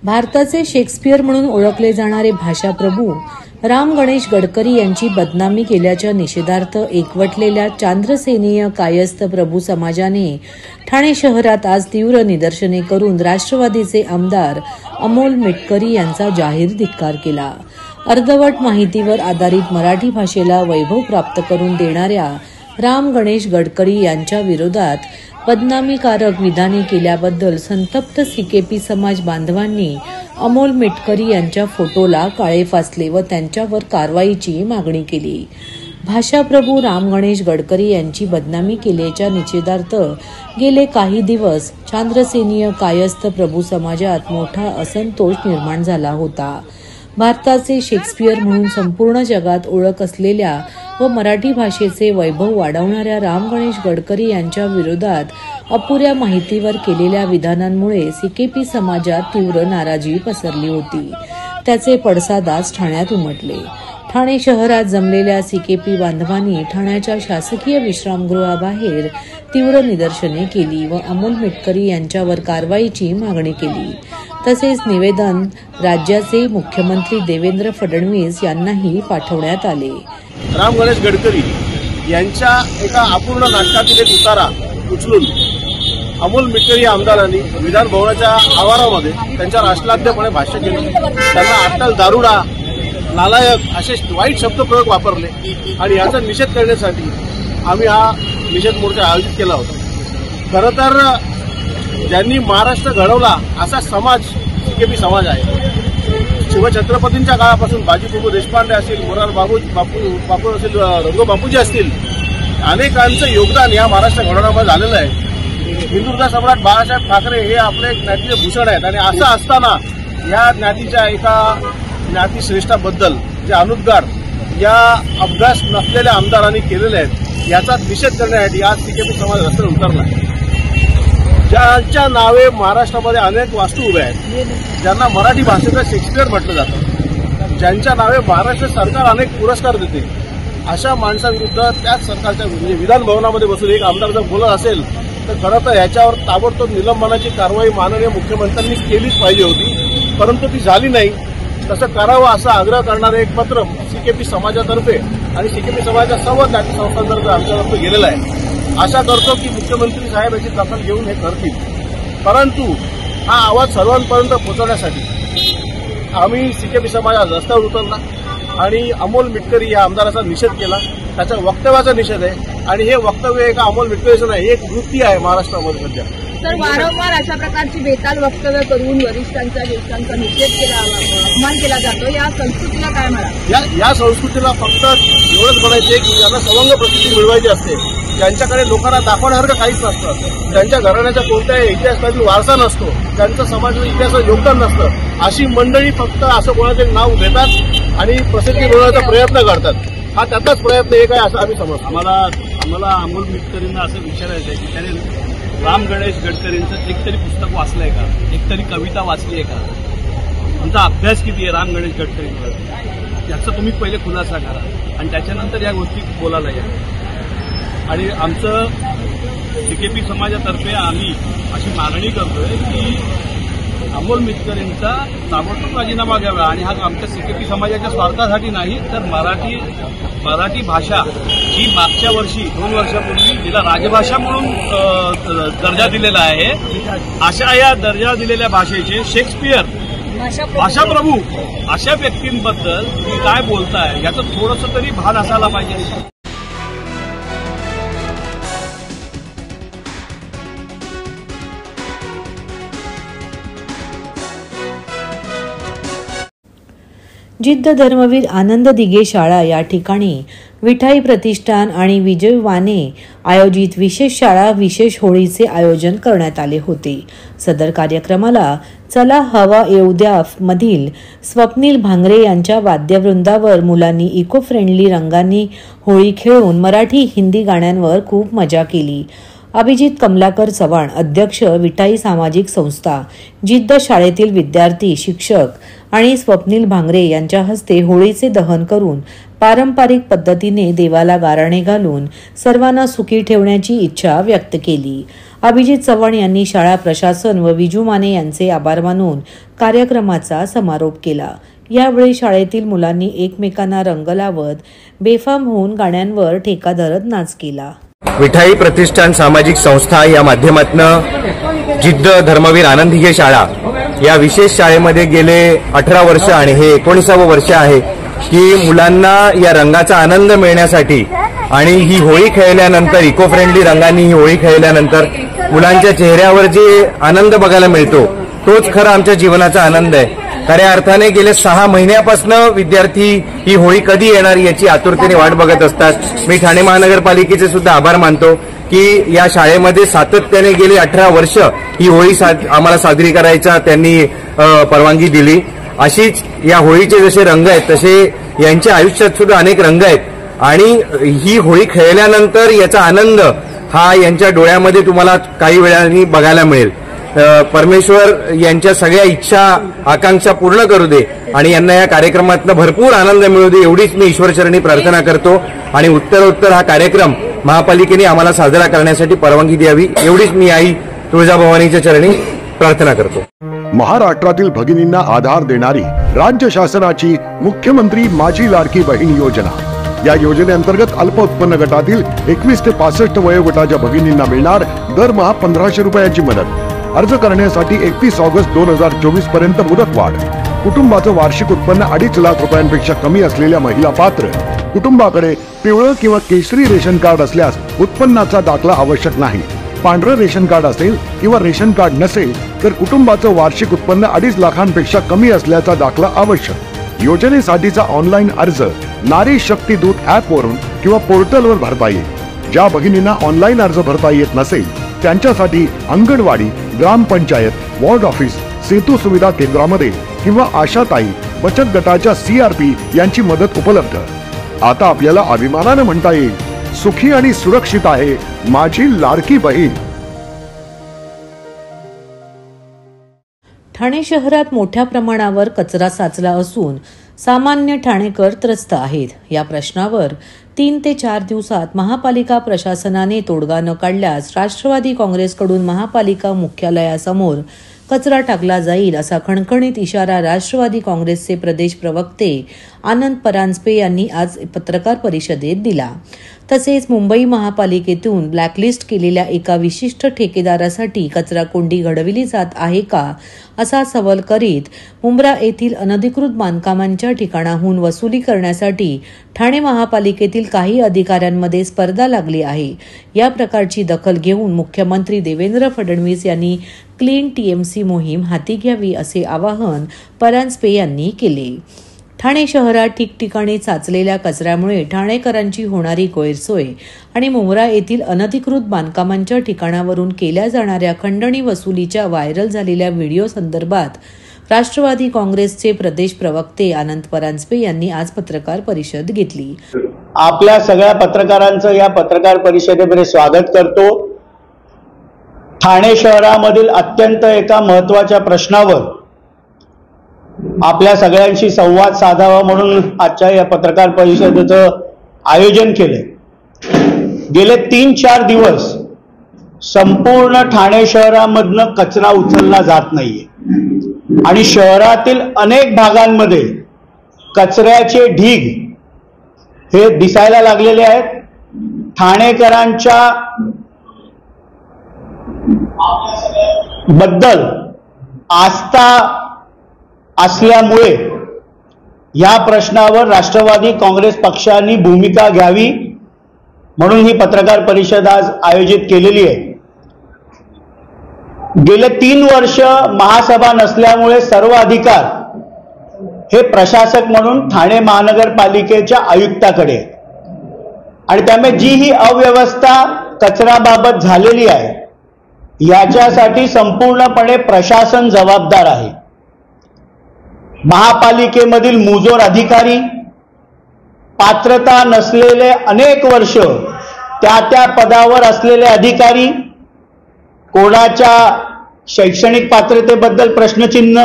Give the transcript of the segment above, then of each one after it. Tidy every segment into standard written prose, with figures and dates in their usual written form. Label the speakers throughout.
Speaker 1: भारताचे शेक्सपियर म्हणून ओळखले जाणारे भाषाप्रभू राम गणेश गडकरी यांची बदनामी केल्याच्या निषेधार्थ एकवटलेल्या चांद्रसेनीय कायस्थ प्रभू समाजाने ठाणे शहरात आज तीव्र निदर्शने करून राष्ट्रवादीचे आमदार अमोल मिटकरी यांचा जाहीर धिक्कार केला। अर्धवट माहितीवर आधारित मराठी भाषेला वैभव प्राप्त करून देणाऱ्या राम गणेश गडकरी यांच्या विरोधात बदनामीकारक विधाने केल्याबद्दल संतप्त सीकेपी समाज बांधवांनी अमोल मिटकरी यांच्या फोटोला काळे फासले व त्यांच्यावर कारवाईची मागणी केली। भाषाप्रभू राम गणेश गडकरी यांची बदनामी केल्याच्या निषेधार्थ गेले काही दिवस चांद्रसेनीय कायस्थ प्रभू समाजात मोठा असंतोष निर्माण झाला होता। भारताचे शेक्सपियर म्हणून संपूर्ण जगात ओळख असलेल्या व मराठी भाषेचे वैभव वाढवणाऱ्या राम गणेश गडकरी यांच्या विरोधात अपुऱ्या माहितीवर केलेल्या विधानांमुळे सीकेपी समाजात तीव्र नाराजी पसरली होती। त्याचे पडसाद आज ठाण्यात उमटले। ठाणे शहरात जमलेल्या सीकेपी बांधवांनी ठाण्याच्या शासकीय विश्रामगृहाबाहेर तीव्र निदर्शने केली व अमोल मिटकरी यांच्यावर कारवाईची मागणी केली। तसेच निवेदन राज्याचे मुख्यमंत्री देवेंद्र फडणवीस यांनाही पाठवण्यात आले।
Speaker 2: राम गणेश गडकरी यांच्या एका अपूर्ण नाटकातील एक उतारा उचलून अमोल मिटकरी आमदारांनी विधान भवनाच्या आवारामध्ये त्यांच्या राष्ट्रलाध्यपणे भाष्य केले। त्यांना अट्टल, दारुडा, नालायक असे वाईट शब्दप्रयोग वापरले आणि याचा निषेध करण्यासाठी आम्ही हा निषेध मोर्चा आयोजित केला होता। खरं तर ज्यांनी महाराष्ट्र घडवला असा समाज सीकेपी समाज आहे। शिवछत्रपतींच्या काळापासून बाजीप्रभू देशपांडे असतील, मोरार बापू असतील, रंगो बापूजी असतील, अनेकांचं योगदान या महाराष्ट्र घडवण्यामध्ये झालेलं आहे। हिंदुत्व सम्राट बाळासाहेब ठाकरे हे आपले ज्ञातीचे भूषण आहेत आणि असं असताना या ज्ञातीच्या एका ज्ञातिश्रेष्ठाबद्दल जे अनुद्गार या अभ्यास नसलेल्या आमदारांनी केलेले आहेत याचा निषेध करण्यासाठी आज सीकेपी समाज रस्त्यावर उतरला आहे। ज्यांच्या नावे महाराष्ट्रामध्ये अनेक वास्तू उभ्या आहेत, ज्यांना मराठी भाषेचा शेक्सपियर म्हटलं जातं, ज्यांच्या नावे महाराष्ट्र सरकार अनेक पुरस्कार देते, अशा माणसांविरुद्ध त्याच सरकारच्या म्हणजे विधान भवनामध्ये बसून एक आमदार जर बोलत असेल तर खरं तर याच्यावर ताबडतोब निलंबनाची कारवाई माननीय मुख्यमंत्र्यांनी केलीच पाहिजे होती, परंतु ती झाली नाही। तसं करावं असा आग्रह करणारे एक पत्र सीकेपी समाजातर्फे आणि सीकेपी समाजाच्या सर्व ज्ञाती संस्थांतर्फे आमच्यातर्फे गेलेलं आहे। आशा करतो की मुख्यमंत्री साहेब याची दखल घेऊन हे करतील, परंतु हा आवाज सर्वांपर्यंत पोहोचवण्यासाठी आम्ही सीकेपी समाज आज रस्त्यावर उतरला आणि अमोल मिटकरी या आमदाराचा निषेध केला। त्याच्या वक्तव्याचा निषेध आहे आणि हे वक्तव्य एका अमोल मिटकरीचं नाही, एक वृत्ती आहे महाराष्ट्रामध्ये सध्या।
Speaker 3: तर वारंवार अशा प्रकारची बेताल वक्तव्य करून वरिष्ठांचा ज्येष्ठांचा निषेध केला, अपमान केला जातो, या संस्कृतीला काय म्हणा?
Speaker 2: या संस्कृतीला फक्त एवढंच म्हणायचे की ज्यांना सवंग प्रसिद्धी मिळवायची असते, ज्यांच्याकडे लोकांना दाखवण्यासारखं काहीच नसतं, ज्यांच्या घराण्याच्या कोणत्याही इतिहासातील वारसा नसतो, त्यांचं समाजाच्या इतिहासात योगदान नसतं, अशी मंडळी फक्त असं कोणाचे नाव घेतात आणि प्रसिद्धी मिळवण्याचा प्रयत्न करतात। हा त्याचाच प्रयत्न एक आहे असं आम्ही समजतो।
Speaker 4: आम्हाला अमोल मिटकरींना असं विचारायचं आहे की त्याने राम गणेश गडकरींचं एक तरी पुस्तक वाचलंय का, एक तरी कविता वाचली आहे का, तुमचा अभ्यास किती आहे राम गणेश गडकरींवर, याचा तुम्ही पहिले खुलासा करा आणि त्याच्यानंतर या गोष्टी बोलायला या। आणि आमचं सीकेपी समाजातर्फे आम्ही अशी मागणी करतोय की अमोल मिटकरींचा ताबडतोब राजीनामा घ्यावा आणि हा आमच्या सीकेपी समाजाच्या स्वार्थासाठी नाही तर मराठी भाषा ही मागच्या वर्षी 2 वर्षापूर्वी जिला राजभाषा म्हणून दर्जा दिलेला आहे, अशा या दर्जा दिलेल्या भाषेचे शेक्सपियर, भाषाप्रभू अशा व्यक्तींबद्दल तुम्ही काय बोलताय याचं थोडंसं तरी भान असायला पाहिजे।
Speaker 1: जिद्द धर्मवीर आनंद दिघे शाळा या ठिकाणी विठाई प्रतिष्ठान आणि विजय वाने आयोजित विशेष शाळा विशेष होळीचे आयोजन करण्यात आले होते। सदर कार्यक्रमाला चला हवा येऊ द्या मधील स्वप्नील भांगरे यांच्या वाद्यवृंदावर मुलांनी इको फ्रेंडली रंगांनी होळी खेळून मराठी हिंदी गाण्यांवर खूप मजा केली। अभिजित कमलाकर चव्हाण, अध्यक्ष, विठाई सामाजिक संस्था, जिद्द शाळेतील विद्यार्थी, शिक्षक आणि स्वप्नील भांगरे यांच्या हस्ते होळीचे दहन करून पारंपरिक पद्धतीने देवाला गाराणे घालून सर्वांना सुखी ठेवण्याची इच्छा व्यक्त केली. अभिजित चव्हाण यांनी शाळा प्रशासन व विजू माने यांचे आभार मानून कार्यक्रमाचा समारोप केला. यावेळी शाळेतील मुलांनी एकमेकांना रंग लावत बेफाम होऊन गाण्यांवर ठेका धरत नाच केला.
Speaker 5: विठाई प्रतिष्ठान सामाजिक संस्था या माध्यमातून जिद्द धर्मवीर आनंद हिगे शाळा या विशेष शाळेमध्ये गेले 18 वर्ष आणि हे 19वे वर्ष आहे की मुलांना या रंगाचा आनंद मिळण्यासाठी आणि ही होळी खेळल्यानंतर इको फ्रेंडली रंगांनी ही होळी खेळल्यानंतर मुलांच्या चेहऱ्यावर जे आनंद बघायला मिळतो तोच खरा आमच्या जीवनाचा आनंद आहे. खऱ्या अर्थाने गेले 6 महिन्यापासून विद्यार्थी ही होळी कधी येणार याची आतुरतेने वाट बघत असतात. मी ठाणे महानगरपालिकेचे सुद्धा आभार मानतो की या शाळेमध्ये सातत्याने गेली 18 वर्ष ही होळी आम्हाला साजरी करायचा त्यांनी परवानगी दिली. अशीच या होळीचे जसे रंग आहेत तसे यांच्या आयुष्यात सुद्धा अनेक रंग आहेत आणि ही होळी खेळल्यानंतर याचा आनंद हा यांच्या डोळ्यामध्ये तुम्हाला काही वेळांनी बघायला मिळेल. परमेश्वर यांच्या सगळ्या इच्छा आकांक्षा पूर्ण करू दे आणि यांना या कार्यक्रमातून भरपूर आनंद मिळू दे एवढीच मी ईश्वरचरणी प्रार्थना करतो आणि उत्तरोत्तर हा कार्यक्रम महापालिकेने आम्हाला साजरा करण्यासाठी परवानगी द्यावी एवढीच मी आई तुळजाभवानीच्या चरणी प्रार्थना करतो.
Speaker 6: महाराष्ट्रातील भगिनींना आधार देणारी राज्य शासनाची मुख्यमंत्री माझी लाडकी बहीण योजना. या योजनेअंतर्गत अल्प उत्पन्न गटातील 21 ते 65 वयोगटाच्या भगिनींना मिळणार दरमहा 1500 रुपयाची मदत. अर्ज करण्यासाठी 31 ऑगस्ट 2024 पर्यंत मुदतवाढ. कुटुंबाचं वार्षिक उत्पन्न 2.5 लाख रुपयांपेक्षा कमी असलेल्या महिला पात्र. कुटुंबाकडे पिवळं किंवा केशरी रेशन कार्ड असल्यास उत्पन्नाचा दाखला आवश्यक नाही. पांढरं रेशन कार्ड असेल किंवा रेशन कार्ड नसेल तर कुटुंबाचं वार्षिक उत्पन्न 2.5 लाखांपेक्षा कमी असल्याचा दाखला आवश्यक. योजनेसाठीचा ऑनलाईन अर्ज नारी शक्ती दूत ऍप वरून किंवा पोर्टलवर भरता येईल. ज्या भगिनींना ऑनलाईन अर्ज भरता येत नसेल त्यांच्यासाठी अंगणवाडी, ग्रामपंचायत, वॉर्ड ऑफिस, सेतू सुविधा केंद्रामध्ये किंवा आशाताई बचत गटाच्या CRP यांची मदत उपलब्ध. आता आपल्याला अभिमानाने म्हणता येईल सुखी आणि सुरक्षित आहे माझी लाडकी बहीण.
Speaker 1: ठाणे शहरात मोठ्या प्रमाणावर कचरा साचला असून सामान्य ठाणेकर त्रस्त आहेत. या प्रश्नावर 3 ते 4 दिवसात महापालिका प्रशासनाने तोडगा न काढल्यास राष्ट्रवादी काँग्रेसकडून महापालिका मुख्यालयासमोर कचरा टाकला जाईल असा खणखणीत इशारा राष्ट्रवादी काँग्रेसचे प्रदेश प्रवक्ते आनंद परांजपे यांनी आज पत्रकार परिषदेत दिला. तसेच मुंबई महापालिकेतून ब्लॅकलिस्ट केलेल्या एका विशिष्ट ठेकेदारासाठी कचरा कोंडी घडविली जात आहे का असा सवाल करीत मुंब्रा येथील अनधिकृत बांधकामांच्या ठिकाणाहून वसुली करण्यासाठी ठाणे महापालिकेतील काही अधिकाऱ्यांमध्ये स्पर्धा लागली आहे. या प्रकारची दखल घेऊन मुख्यमंत्री देवेंद्र फडणवीस यांनी क्लीन TMC मोहीम हाती घ्यावी असे आवाहन परांजपे यांनी केले. ठाणे शहरात ठिकठिकाणी साचलेल्या कचऱ्यामुळे ठाणेकरांची होणारी गैरसोय आणि मुंब्रा येथील अनधिकृत बांधकामांच्या ठिकाणावरून केल्या जाणाऱ्या खंडणी वसुलीच्या व्हायरल झालेल्या व्हिडिओ संदर्भात राष्ट्रवादी काँग्रेसचे प्रदेश प्रवक्ते आनंद परांजपे यांनी आज पत्रकार परिषद घेतली.
Speaker 7: आपल्या सगळ्या पत्रकारांचं या पत्रकार परिषदेमध्ये स्वागत करतो. ठाणे शहरामधील अत्यंत एका महत्त्वाच्या प्रश्नावर आपल्या सगळ्यांशी संवाद साधावा म्हणून आजच्या या पत्रकार परिषदेचं आयोजन केले. गेले 3-4 दिवस संपूर्ण ठाणे शहरामधनं कचरा उचलला जात नाहीये आणि शहरातील अनेक भागांमध्ये कचऱ्याचे ढीग हे दिसायला लागलेले आहेत. ठाणेकरांच्या बद्दल आस्था असल्यामुळे या प्रश्नावर राष्ट्रवादी काँग्रेस पक्षाने भूमिका घ्यावी म्हणून ही पत्रकार परिषद आज आयोजित केलेली आहे. गेले 3 वर्ष महासभा नसल्यामुळे सर्व अधिकार हे प्रशासक म्हणून ठाणे महानगरपालिकेच्या आयुक्ताकडे आणि त्यामुळे जी ही अव्यवस्था कचऱ्याबाबत झालेली आहे याच्यासाठी संपूर्णपणे प्रशासन जबाबदार आहे. महापालिकेमधील मुजोर अधिकारी पात्रता नसलेले अनेक वर्ष त्या पदावर असलेले अधिकारी, कोणाच्या शैक्षणिक पात्रतेबद्दल प्रश्नचिन्ह,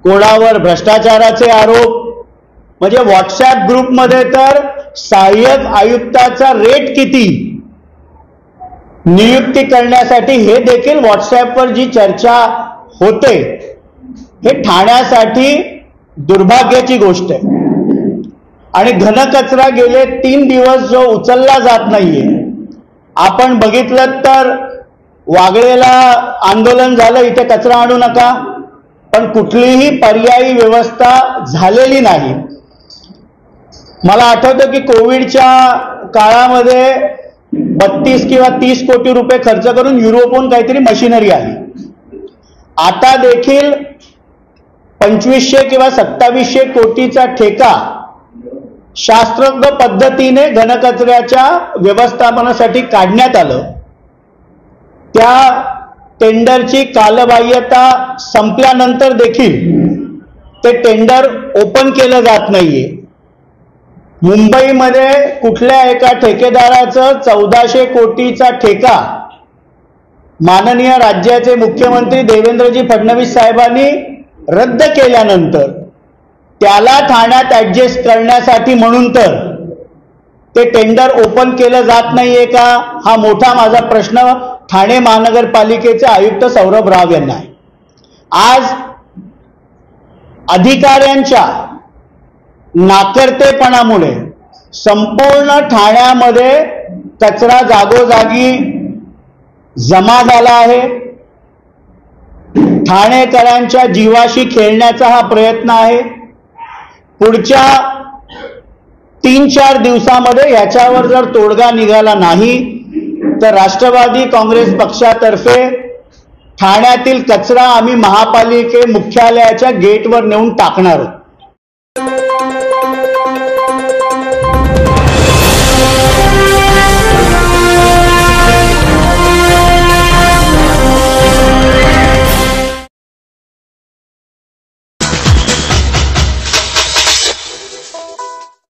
Speaker 7: कोणावर भ्रष्टाचाराचे आरोप, म्हणजे व्हॉट्सअप ग्रुपमध्ये तर सहाय्यक आयुक्ताचा रेट किती नियुक्ती करण्यासाठी हे देखील व्हॉट्सअपवर जी चर्चा होते, हे ठाण्यासाठी दुर्भाग्याची गोष्ट आहे. आणि घनकचरा गेले 3 दिवस जो उचलला जात नाहीये, आपण बघितलं तर वागळेला आंदोलन झालं, इथे कचरा आणू नका, पण कुठलीही पर्यायी व्यवस्था झालेली नाही. मला आठवतं की कोविडच्या काळामध्ये 32 किंवा 30 कोटी रुपये खर्च करून युरोपहून काहीतरी मशिनरी आली. आता देखील 2500 किंवा 2700 कोटीचा ठेका शास्त्रोक्त पद्धतीने घनकचऱ्याच्या व्यवस्थापनासाठी काढण्यात आलं. त्या टेंडरची कालबाह्यता संपल्यानंतर देखील ते टेंडर ओपन केलं जात नाहीये. मुंबईमध्ये कुठल्या एका ठेकेदाराचं 1400 कोटीचा ठेका माननीय राज्याचे मुख्यमंत्री देवेंद्रजी फडणवीस साहेबांनी रद्द केल्यानंतर त्याला ठाण्यात ऍडजस्ट करण्यासाठी म्हणून तर ते टेंडर ओपन केलं जात नाहीये का, हा मोठा माझा प्रश्न ठाणे महानगरपालिकेचे आयुक्त सौरभ राव यांना आहे. आज अधिकाऱ्यांच्या नाकर्तेपणामुळे संपूर्ण ठाण्यामध्ये कचरा जागोजागी जमा झाला आहे. ठाणेकरांच्या जीवाशी खेळण्याचा हा प्रयत्न आहे. पुढच्या 3-4 दिवसामध्ये याच्यावर जर तोडगा निघाला नाही तर राष्ट्रवादी काँग्रेस पक्षातर्फे ठाण्यातील कचरा आम्ही महापालिके मुख्यालयाच्या गेटवर नेऊन टाकणार आहोत.